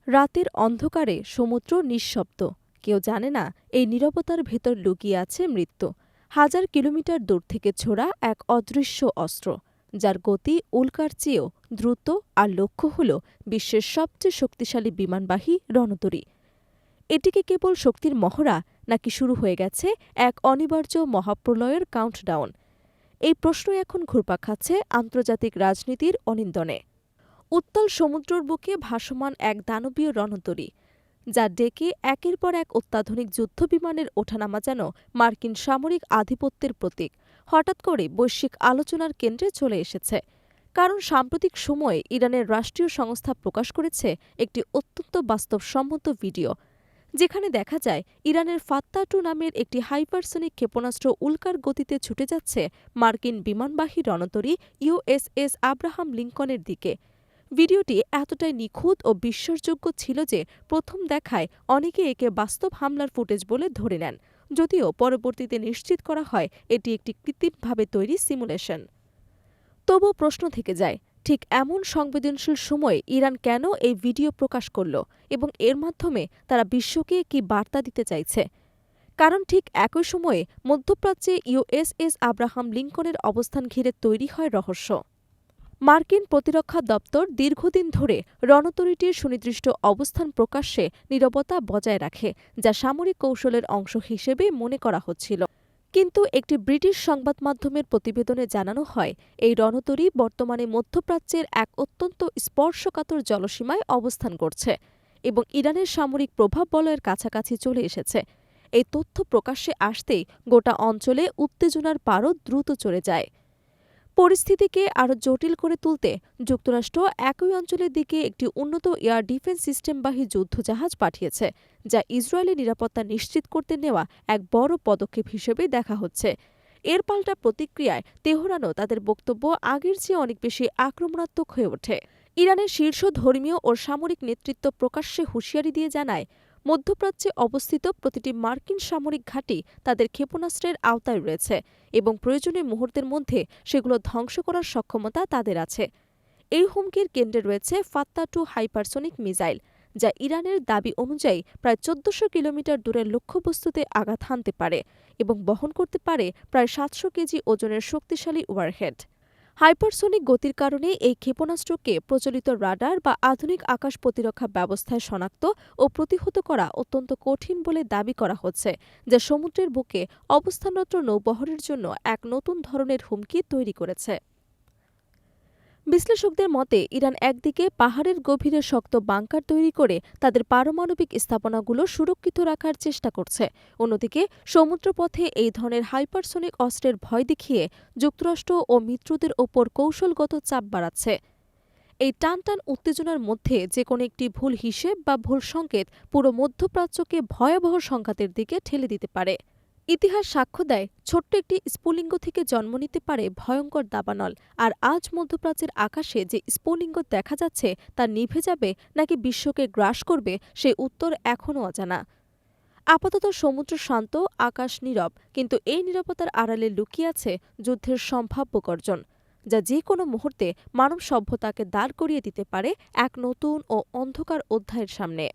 রাতের অন্ধকারে সমুদ্র নিঃশব্দ। কেউ জানে না এই নীরবতার ভেতর লুকিয়ে আছে মৃত্যু। হাজার কিলোমিটার দূর থেকে ছোড়া এক অদৃশ্য অস্ত্র, যার গতি উল্কার চেয়েও দ্রুত, আর লক্ষ্য হল বিশ্বের সবচেয়ে শক্তিশালী বিমানবাহী রণতরী। এটিকে কেবল শক্তির মহড়া, নাকি শুরু হয়ে গেছে এক অনিবার্য মহাপ্রলয়ের কাউন্টডাউন? এই প্রশ্ন এখন ঘুরপাক খাচ্ছে আন্তর্জাতিক রাজনীতির অনিন্দনে। উত্তাল সমুদ্রের বুকে ভাসমান এক দানবীয় রণতরী, যা ডেকে একের পর এক অত্যাধুনিক যুদ্ধবিমানের ওঠানামা যেন মার্কিন সামরিক আধিপত্যের প্রতীক, হঠাৎ করে বৈশ্বিক আলোচনার কেন্দ্রে চলে এসেছে। কারণ সাম্প্রতিক সময়ে ইরানের রাষ্ট্রীয় সংস্থা প্রকাশ করেছে একটি অত্যন্ত বাস্তবসম্মত ভিডিও, যেখানে দেখা যায় ইরানের ফাত্তা-2 নামের একটি হাইপারসনিক ক্ষেপণাস্ত্র উল্কার গতিতে ছুটে যাচ্ছে মার্কিন বিমানবাহী রণতরী ইউএসএস আব্রাহাম লিঙ্কনের দিকে। ভিডিওটি এতটাই নিখুঁত ও বিশ্বাসযোগ্য ছিল যে প্রথম দেখায় অনেকে একে বাস্তব হামলার ফুটেজ বলে ধরে নেন, যদিও পরবর্তীতে নিশ্চিত করা হয় এটি একটি কৃত্রিমভাবে তৈরি সিমুলেশন। তবুও প্রশ্ন থেকে যায়, ঠিক এমন সংবেদনশীল সময়ে ইরান কেন এই ভিডিও প্রকাশ করল, এবং এর মাধ্যমে তারা বিশ্বকে কী বার্তা দিতে চাইছে? কারণ ঠিক একই সময়ে মধ্যপ্রাচ্যে ইউএসএস আব্রাহাম লিঙ্কনের অবস্থান ঘিরে তৈরি হয় রহস্য। মার্কিন প্রতিরক্ষা দপ্তর দীর্ঘদিন ধরে রণতরীটির সুনির্দিষ্ট অবস্থান প্রকাশ্যে নীরবতা বজায় রাখে, যা সামরিক কৌশলের অংশ হিসেবে মনে করা হচ্ছিল। কিন্তু একটি ব্রিটিশ সংবাদ মাধ্যমের প্রতিবেদনে জানানো হয়, এই রণতরী বর্তমানে মধ্যপ্রাচ্যের এক অত্যন্ত স্পর্শকাতর জলসীমায় অবস্থান করছে এবং ইরানের সামরিক প্রভাব বলয়ের কাছাকাছি চলে এসেছে। এই তথ্য প্রকাশ্যে আসতেই গোটা অঞ্চলে উত্তেজনার পারও দ্রুত চড়ে যায়। পরিস্থিতিকে আরও জটিল করে তুলতে যুক্তরাষ্ট্র একই অঞ্চলের দিকে একটি উন্নত এয়ার ডিফেন্স সিস্টেমবাহী যুদ্ধজাহাজ পাঠিয়েছে, যা ইসরায়েলের নিরাপত্তা নিশ্চিত করতে নেওয়া এক বড় পদক্ষেপ হিসেবে দেখা হচ্ছে। এর পাল্টা প্রতিক্রিয়ায় তেহরানও তাদের বক্তব্য আগের চেয়ে অনেক বেশি আক্রমণাত্মক হয়ে ওঠে। ইরানের শীর্ষ ধর্মীয় ও সামরিক নেতৃত্ব প্রকাশ্যে হুঁশিয়ারি দিয়ে জানায়, মধ্যপ্রাচ্যে অবস্থিত প্রতিটি মার্কিন সামরিক ঘাঁটি তাদের ক্ষেপণাস্ত্রের আওতায় রয়েছে এবং প্রয়োজনীয় মুহূর্তের মধ্যে সেগুলো ধ্বংস করার সক্ষমতা তাদের আছে। এই হুমকির কেন্দ্রে রয়েছে ফাত্তা-2 হাইপারসনিক মিসাইল, যা ইরানের দাবি অনুযায়ী প্রায় ১৪০০ কিলোমিটার দূরের লক্ষ্যবস্তুতে আঘাত হানতে পারে এবং বহন করতে পারে প্রায় ৭০০ কেজি ওজনের শক্তিশালী ওয়ারহেড। হাইপারসনিক গতির কারণে এই ক্ষেপণাস্ত্রকে প্রচলিত রাডার বা আধুনিক আকাশ প্রতিরক্ষা ব্যবস্থায় শনাক্ত ও প্রতিহত করা অত্যন্ত কঠিন বলে দাবি করা হচ্ছে, যা সমুদ্রের বুকে অবস্থানরত নৌবহরের জন্য এক নতুন ধরনের হুমকি তৈরি করেছে। বিশ্লেষকদের মতে, ইরান একদিকে পাহাড়ের গভীরে শক্ত বাংকার তৈরি করে তাদের পারমাণবিক স্থাপনাগুলো সুরক্ষিত রাখার চেষ্টা করছে, অন্যদিকে সমুদ্রপথে এই ধরনের হাইপারসনিক অস্ত্রের ভয় দেখিয়ে যুক্তরাষ্ট্র ও মিত্রদের ওপর কৌশলগত চাপ বাড়াচ্ছে। এই টানটান উত্তেজনার মধ্যে যে কোনো একটি ভুল হিসেব বা ভুল সংকেত পুরো মধ্যপ্রাচ্যকে ভয়াবহ সংঘাতের দিকে ঠেলে দিতে পারে। ইতিহাস সাক্ষ্য দেয়, ছোট্ট একটি স্ফুলিঙ্গ থেকে জন্ম নিতে পারে ভয়ঙ্কর দাবানল, আর আজ মধ্যপ্রাচ্যের আকাশে যে স্ফুলিঙ্গ দেখা যাচ্ছে তা নিভে যাবে নাকি বিশ্বকে গ্রাস করবে, সেই উত্তর এখনও অজানা। আপাতত সমুদ্র শান্ত, আকাশ নীরব, কিন্তু এই নীরবতার আড়ালে লুকিয়ে আছে যুদ্ধের সম্ভাব্য গর্জন, যা যে কোনো মুহূর্তে মানব সভ্যতাকে দাঁড় করিয়ে দিতে পারে এক নতুন ও অন্ধকার অধ্যায়ের সামনে।